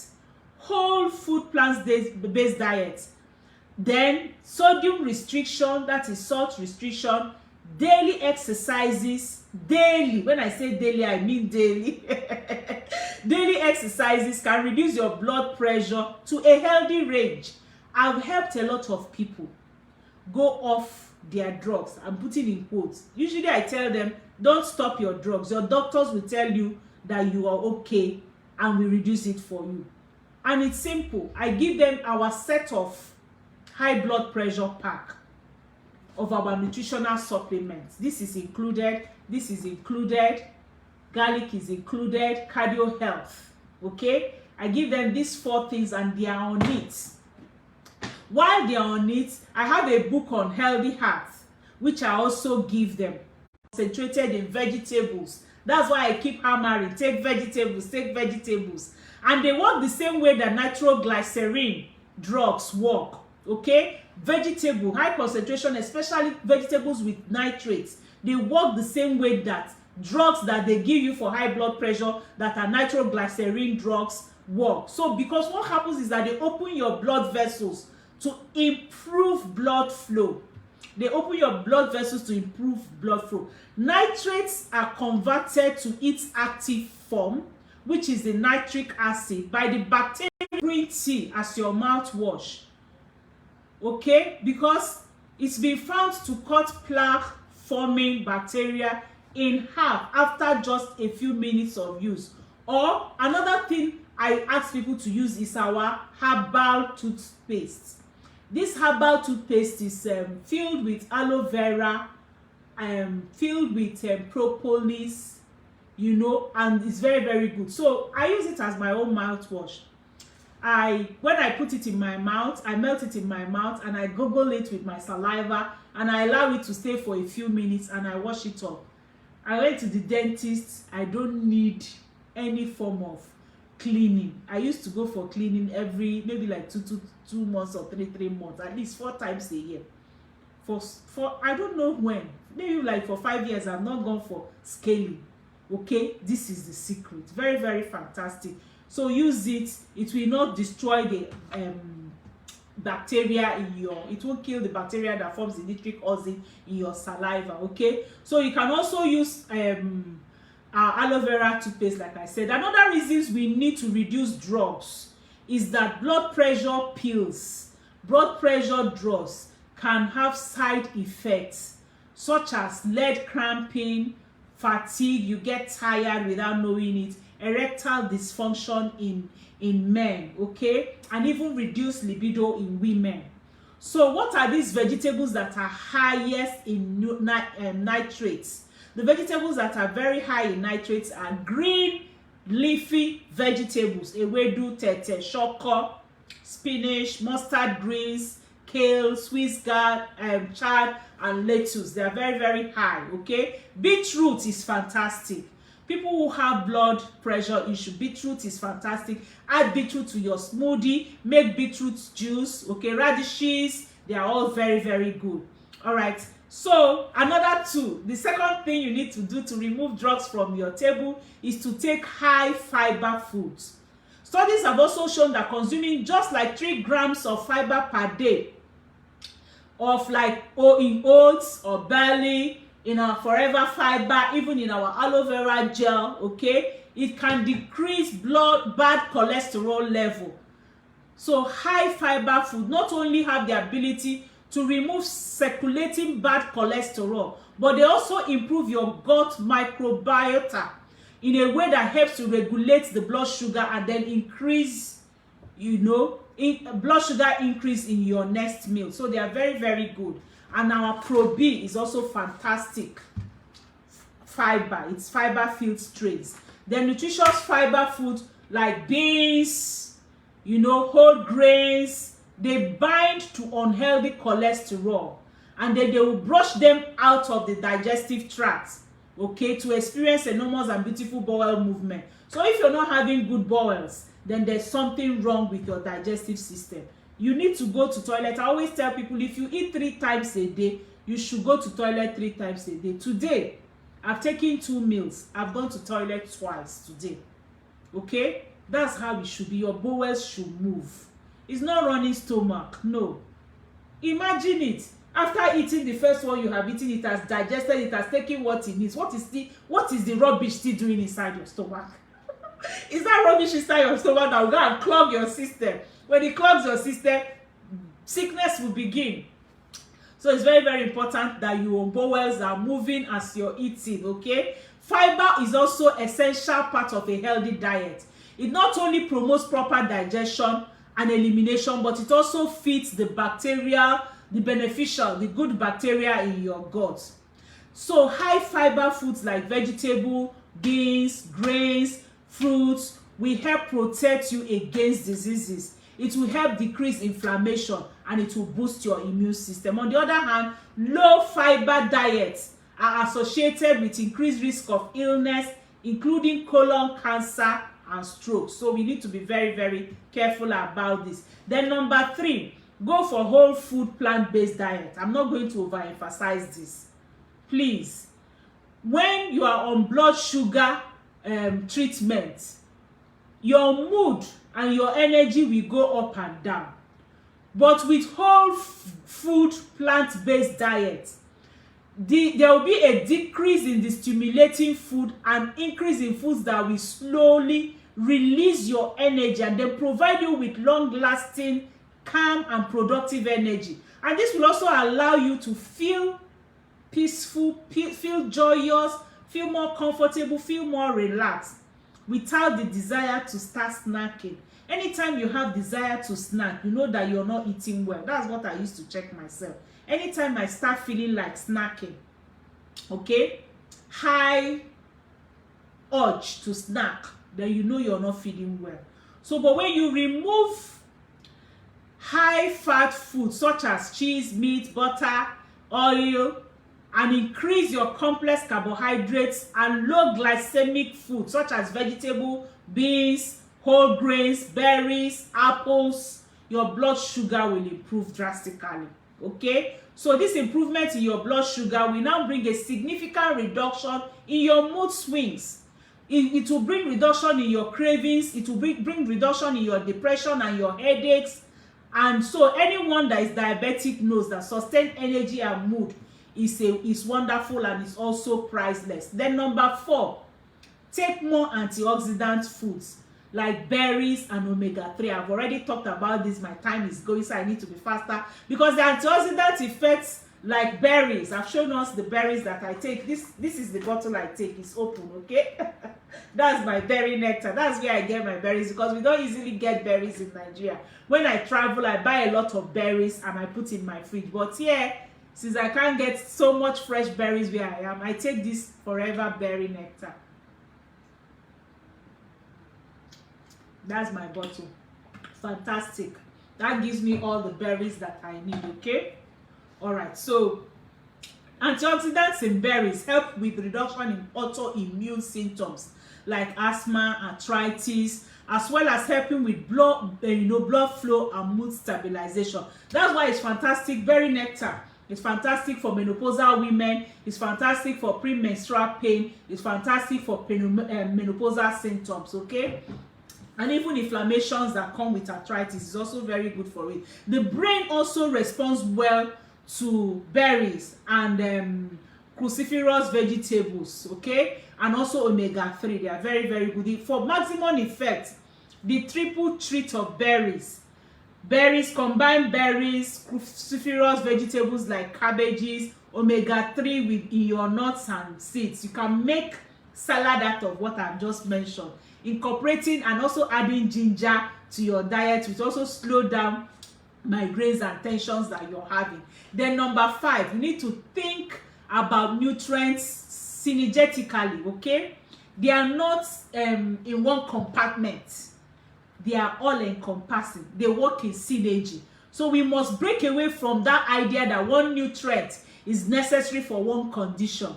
then sodium restriction, that is salt restriction, daily exercises, daily, when I say daily, I mean daily, daily exercises can reduce your blood pressure to a healthy range. I've helped a lot of people go off their drugs. I'm putting in quotes. Usually I tell them, don't stop your drugs. Your doctors will tell you that you are okay and will reduce it for you. And it's simple. I give them our set of high blood pressure pack of our nutritional supplements. This is included, garlic is included, cardio health, okay? I give them these 4 things and they are on it. While they are on it, I have a book on healthy heart, which I also give them, concentrated in vegetables. That's why I keep hammering, take vegetables. And they work the same way that nitroglycerin drugs work, okay? Vegetable, high concentration, especially vegetables with nitrates, they work the same way that drugs that they give you for high blood pressure that are nitroglycerin drugs work. So because what happens is that they open your blood vessels to improve blood flow. They open your blood vessels to improve blood flow. Nitrates are converted to its active form, which is the nitric acid, by the bacteria green tea as your mouthwash. Okay, because it's been found to cut plaque forming bacteria in half after just a few minutes of use. Or another thing I ask people to use is our herbal toothpaste. This herbal toothpaste is filled with aloe vera, filled with propolis, you know, and it's very, very good. So I use it as my own mouthwash. When I put it in my mouth, I melt it in my mouth and I gargle it with my saliva and I allow it to stay for a few minutes and I wash it up. I went to the dentist. I don't need any form of cleaning. I used to go for cleaning every maybe like two months or three months, at least 4 times a year. For I don't know when, maybe like for 5 years I've not gone for scaling. Okay, this is the secret. Very, very fantastic. So use it. It will not destroy the bacteria in your, it won't kill the bacteria that forms the nitric acid in your saliva. Okay, so you can also use aloe vera toothpaste, like I said. Another reasons we need to reduce drugs is that blood pressure pills, blood pressure drugs can have side effects such as leg cramping, fatigue, you get tired without knowing it, erectile dysfunction in men, okay, and even reduce libido in women. So what are these vegetables that are highest in nitrates? The vegetables that are very high in nitrates are green leafy vegetables: ewedu, tete, shoko, spinach, mustard greens, kale, Swiss gourd, chard, and lettuce. They are very, very high, okay? Beetroot is fantastic. People who have blood pressure issue, beetroot is fantastic. Add beetroot to your smoothie, make beetroot juice, okay? Radishes, they are all very, very good. All right, so another two, the second thing you need to do to remove drugs from your table is to take high fiber foods. Studies have also shown that consuming just like 3 grams of fiber per day of like in oats or barley, in our forever fiber, even in our aloe vera gel, okay, it can decrease bad cholesterol level. So high fiber food not only have the ability to remove circulating bad cholesterol, but they also improve your gut microbiota in a way that helps to regulate the blood sugar and then increase, blood sugar increase in your next meal. So they are very, very good. And our Pro B is also fantastic fiber. It's fiber filled strains. Then nutritious fiber food like beans, whole grains, they bind to unhealthy cholesterol, and then they will brush them out of the digestive tract, okay, to experience enormous and beautiful bowel movement. So if you're not having good bowels, then there's something wrong with your digestive system. You need to go to toilet. I always tell people, if you eat 3 times a day, you should go to toilet 3 times a day. Today, I've taken 2 meals. I've gone to toilet twice today. Okay? That's how it should be. Your bowels should move. It's not running stomach. No. Imagine it. After eating the first one you have eaten, it has digested, it has taken what it needs. What is the rubbish still doing inside your stomach? Is that rubbish inside your stomach that will go and clog your system? When it clogs your system, sickness will begin. So it's very, very important that your bowels are moving as you're eating, okay? Fiber is also an essential part of a healthy diet. It not only promotes proper digestion and elimination, but it also feeds the bacteria, the beneficial, the good bacteria in your gut. So high fiber foods like vegetable, beans, grains, fruits will help protect you against diseases. It will help decrease inflammation and it will boost your immune system. On the other hand, low fiber diets are associated with increased risk of illness, including colon cancer and stroke. So we need to be very, very careful about this. Then number 3, go for whole food plant-based diet. I'm not going to overemphasize this. Please, when you are on blood sugar treatment, your mood and your energy will go up and down. But with whole food plant-based diet, there will be a decrease in the stimulating food and increase in foods that will slowly release your energy and then provide you with long-lasting, calm and productive energy. And this will also allow you to feel peaceful, feel joyous, feel more comfortable, feel more relaxed without the desire to start snacking. Anytime you have desire to snack, you know that you're not eating well. That's what I used to check myself. Anytime I start feeling like snacking, okay, high urge to snack, then you know you're not feeling well. So, but when you remove high fat food such as cheese, meat, butter, oil, and increase your complex carbohydrates and low glycemic food such as vegetable, beans, whole grains, berries, apples, your blood sugar will improve drastically. Okay, so this improvement in your blood sugar will now bring a significant reduction in your mood swings. It will bring reduction in your cravings. It will bring reduction in your depression and your headaches. And so anyone that is diabetic knows that sustained energy and mood is wonderful and is also priceless. Then number 4, take more antioxidant foods like berries and omega-3. I've already talked about this. My time is going, so I need to be faster, because the antioxidant effects like berries, I've shown us the berries that I take. This is the bottle I take. It's open, okay? That's my berry nectar. That's where I get my berries, because we don't easily get berries in Nigeria. When I travel, I buy a lot of berries and I put in my fridge. But here, since I can't get so much fresh berries where I am, I take this forever berry nectar. That's my bottle. Fantastic. That gives me all the berries that I need. Okay, all right. So antioxidants and berries help with reduction in autoimmune symptoms like asthma, arthritis, as well as helping with blood flow and mood stabilization. That's why it's fantastic. Berry nectar, it's fantastic for menopausal women, it's fantastic for premenstrual pain, it's fantastic for menopausal symptoms. Okay, and even inflammations that come with arthritis is also very good for it. The brain also responds well to berries and cruciferous vegetables, okay, and also omega-3. They are very, very good. For maximum effect, the triple treat of berries, combined berries, cruciferous vegetables like cabbages, omega-3 with in your nuts and seeds. You can make salad out of what I've just mentioned. Incorporating and also adding ginger to your diet will also slow down migraines and tensions that you're having. Then number 5, you need to think about nutrients synergetically. Okay, they are not in one compartment, they are all encompassing, they work in synergy. So we must break away from that idea that one nutrient is necessary for one condition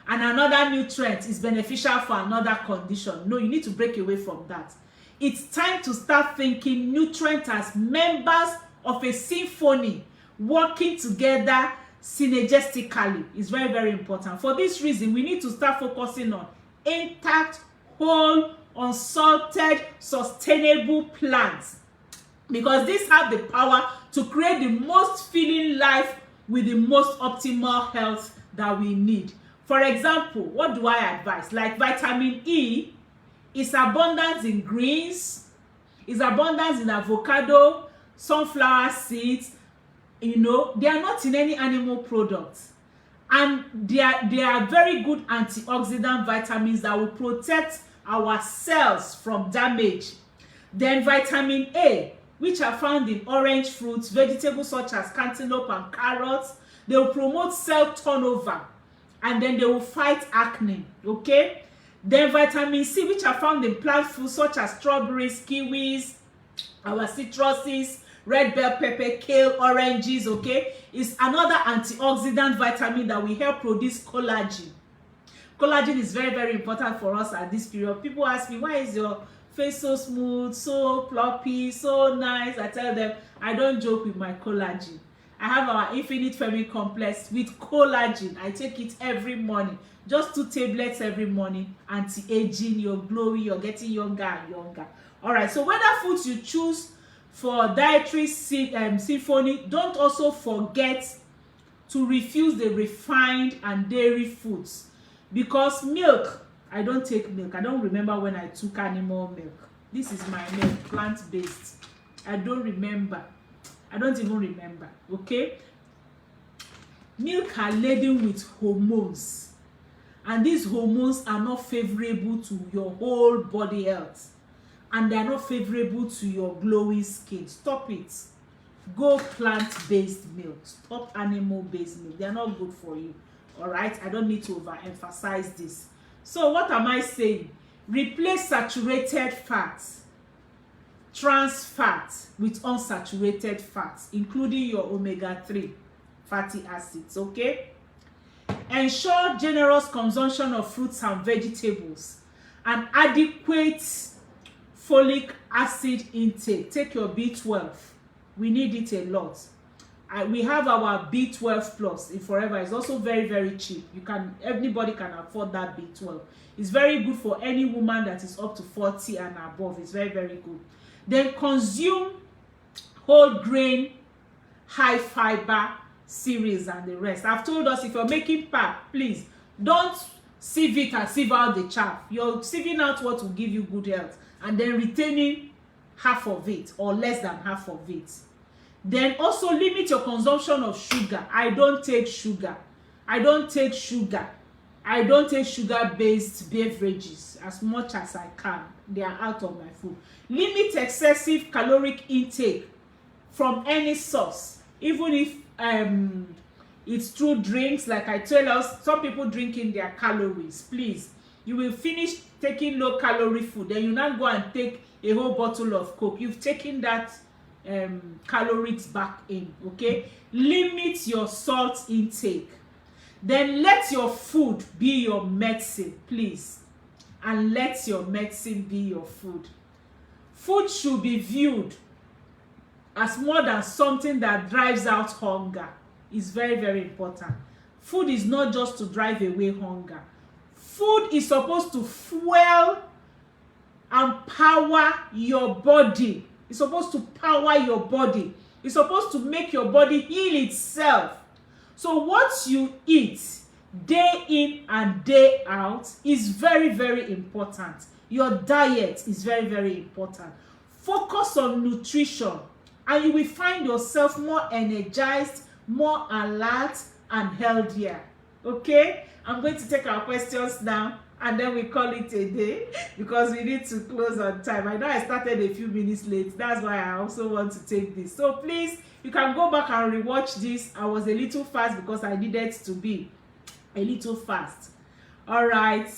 and another nutrient is beneficial for another condition. No, you need to break away from that. It's time to start thinking nutrients as members of a symphony working together synergistically. Is very, very important. For this reason, we need to start focusing on intact, whole, unsalted, sustainable plants, because these have the power to create the most filling life with the most optimal health that we need. For example, what do I advise? Like vitamin E is abundant in greens, is abundant in avocado, sunflower seeds. You know, they are not in any animal products, and they are very good antioxidant vitamins that will protect our cells from damage. Then vitamin A, which are found in orange fruits, vegetables such as cantaloupe and carrots, they will promote cell turnover, and then they will fight acne. Okay, then vitamin C, which are found in plant foods such as strawberries, kiwis, our citruses, red bell pepper, kale, oranges, okay, is another antioxidant vitamin that will help produce collagen. Collagen is very, very important for us at this period. People ask me, why is your face so smooth, so plumpy, so nice? I tell them, I don't joke with my collagen. I have our infinite feminine complex with collagen. I take it every morning, just 2 tablets every morning. Anti-aging, you're glowing, you're getting younger and younger. All right, so whether foods you choose for dietary symphony, don't also forget to refuse the refined and dairy foods, because milk, I don't take milk. I don't remember when I took animal milk. This is my milk, plant-based. I don't remember. I don't even remember. Okay, milk are laden with hormones, and these hormones are not favorable to your whole body health, and they are not favorable to your glowing skin. Stop it. Go plant-based milk. Stop animal-based milk. They are not good for you. All right, I don't need to overemphasize this. So what am I saying? Replace saturated fats, trans fats, with unsaturated fats, including your omega-3 fatty acids. Okay, ensure generous consumption of fruits and vegetables and adequate folic acid intake. Take your B12. We need it a lot. We have our B12 plus in Forever. It's also very, very cheap. Anybody can afford that B12. It's very good for any woman that is up to 40 and above. It's very, very good. Then consume whole grain, high fiber cereals and the rest. I've told us, if you're making pap, please don't sieve it and sieve out the chaff. You're sieving out what will give you good health and then retaining half of it or less than half of it. Then also limit your consumption of sugar. I don't take sugar. I don't take sugar. I don't take sugar-based beverages as much as I can. They are out of my food. Limit excessive caloric intake from any source, even if it's through drinks. Like I tell us, some people drinking their calories. Please, you will finish taking low calorie food, then you now go and take a whole bottle of Coke. You've taken that calories back in. Okay, limit your salt intake. Then let your food be your medicine, please, and let your medicine be your food. Food should be viewed as more than something that drives out hunger. It's very, very important. Food is not just to drive away hunger. Food is supposed to fuel and power your body. It's supposed to power your body. It's supposed to make your body heal itself. So what you eat day in and day out is very, very important. Your diet is very, very important. Focus on nutrition, and you will find yourself more energized, more alert, and healthier. Okay? I'm going to take our questions now, and then we call it a day because we need to close on time. I know I started a few minutes late. That's why I also want to take this. So please, you can go back and rewatch this. I was a little fast because I needed to be a little fast. All right.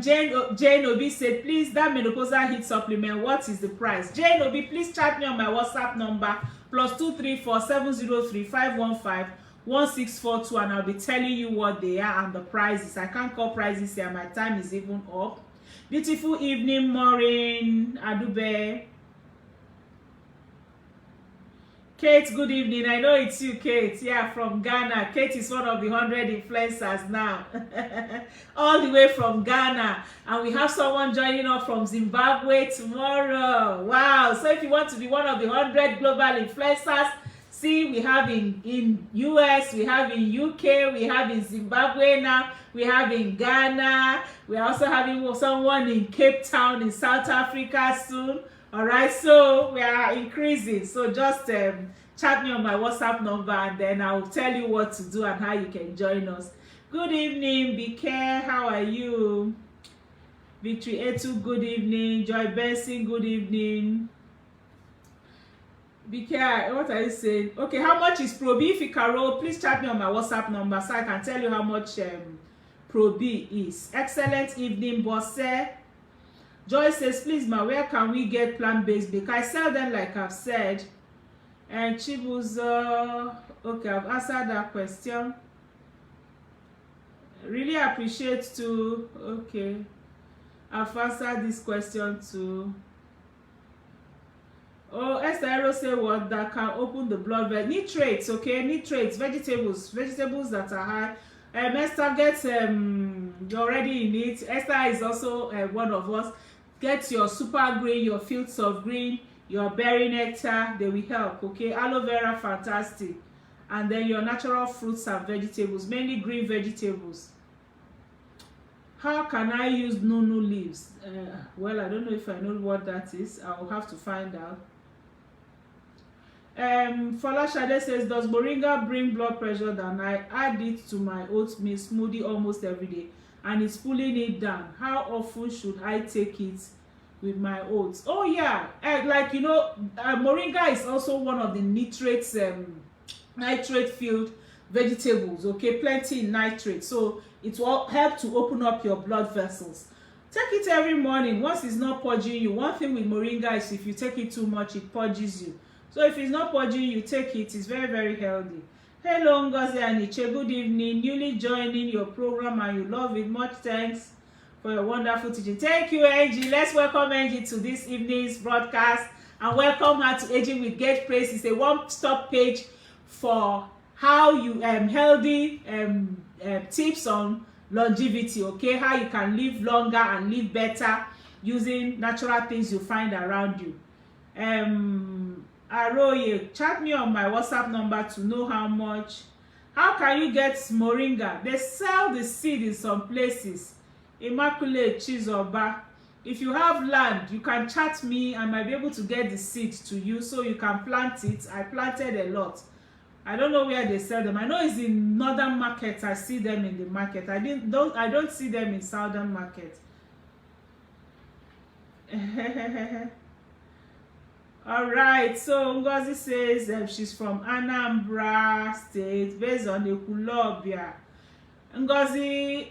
Jane Obi said, please, that menopausal heat supplement, what is the price? Jane Obi, please chat me on my WhatsApp number, +234 703 515 1642, and I'll be telling you what they are and the prices. I can't call prices here. My time is even up. Beautiful evening, Maureen Adube. Kate, good evening. I know it's you, Kate. Yeah, from Ghana. Kate is one of the 100 influencers now. All the way from Ghana. And we have someone joining us from Zimbabwe tomorrow. Wow. So if you want to be one of the 100 global influencers, see, we have in US, we have in UK, we have in Zimbabwe now, we have in Ghana. We're also having someone in Cape Town in South Africa soon. All right, so we are increasing. So just chat me on my WhatsApp number, and then I'll tell you what to do and how you can join us. Good evening, Bike. How are you? Victory Etu, good evening. Joy Benson, good evening. Bike, what are you saying? Okay, how much is Pro B? If you can roll, please chat me on my WhatsApp number so I can tell you how much Pro B is. Excellent evening, Bosse. Joy says, please, ma, where can we get plant-based bake? I sell them, like I've said. And Chibuzo, okay, I've answered that question. Really appreciate too. Okay, I've answered this question too. Oh, Esther Ero say what that can open the blood vessel. Nitrates, okay, nitrates, vegetables that are high. Esther gets you're already in it. Esther is also one of us. Get your super green, your fields of green, your berry nectar, they will help. Okay, aloe vera, fantastic. And then your natural fruits and vegetables, mainly green vegetables. How can I use nunu leaves? Well, I don't know if I know what that is. I'll have to find out. Fola Shade says, does Moringa bring blood pressure down? I add it to my oatmeal smoothie almost every day, and it's pulling it down. How often should I take it with my oats? Oh yeah, like you know, Moringa is also one of the nitrate filled vegetables. Okay, plenty in nitrate, so it will help to open up your blood vessels. Take it every morning. Once it's not purging you. One thing with Moringa is if you take it too much, it purges you. So if it's not purging you, take it. It's very, very healthy. Hello, Ngozi Aniche. Good evening. Newly joining your program and you love it. Much thanks for your wonderful teaching. Thank you, Angie. Let's welcome Angie to this evening's broadcast and welcome her to Aging with Get Praise. It's a one-stop page for how you healthy tips on longevity. Okay, how you can live longer and live better using natural things you find around you. Aroye, chat me on my WhatsApp number to know how much. How can you get Moringa? They sell the seed in some places. Immaculate Chizoba. If you have land, you can chat me. I might be able to get the seed to you so you can plant it. I planted a lot. I don't know where they sell them. I know it's in northern markets. I see them in the market. I don't see them in southern market. All right, so Ngozi says she's from Anambra State, based on Ekulobia. Ngozi,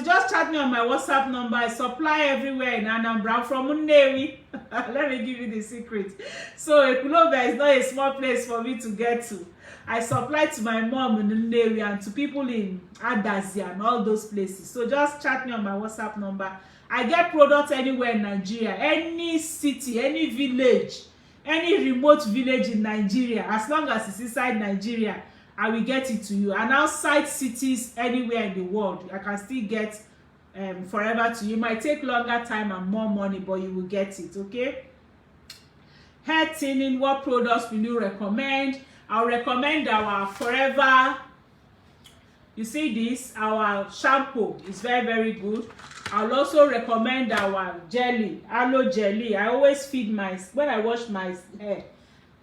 just chat me on my WhatsApp number. I supply everywhere in Anambra. I'm from Nnewi. Let me give you the secret. So Ekulobia is not a small place for me to get to. I supply to my mom in Nnewi and to people in Adazi and all those places. So just chat me on my WhatsApp number. I get products anywhere in Nigeria, any city, any village, any remote village in Nigeria, as long as it's inside Nigeria, I will get it to you. And outside cities, anywhere in the world, I can still get forever to you. It might take longer time and more money, but you will get it, okay? Hair thinning, what products will you recommend? I'll recommend our Forever. You see this, our shampoo is very, very good. I'll also recommend our jelly, aloe jelly. I always feed when I wash my hair,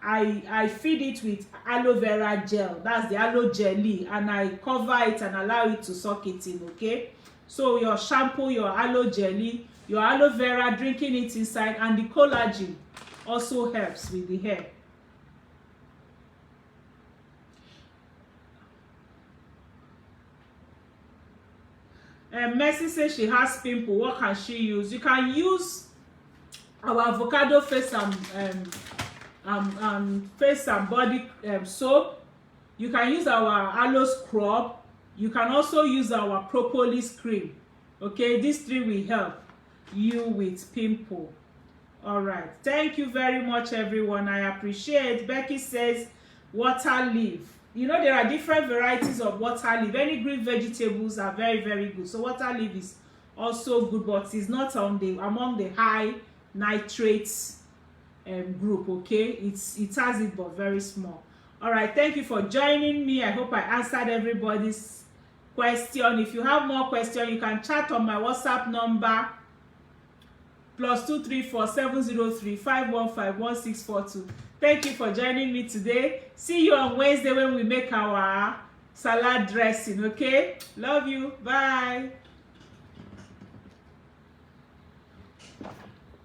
I feed it with aloe vera gel. That's the aloe jelly, and I cover it and allow it to soak it in, okay? So your shampoo, your aloe jelly, your aloe vera, drinking it inside, and the collagen also helps with the hair. Mercy says she has pimple. What can she use? You can use our avocado face and body soap. You can use our aloe scrub. You can also use our propolis cream. Okay, these three will help you with pimple. All right, thank you very much, everyone. I appreciate. Becky says water leaf. You know, there are different varieties of water leaf. Any green vegetables are very, very good. So water leaf is also good, but it's not among the high nitrates group, okay? It has it, but very small. All right, thank you for joining me. I hope I answered everybody's question. If you have more questions, you can chat on my WhatsApp number, +234 703 515 1642. Thank you for joining me today. See you on Wednesday when we make our salad dressing, okay? Love you. Bye.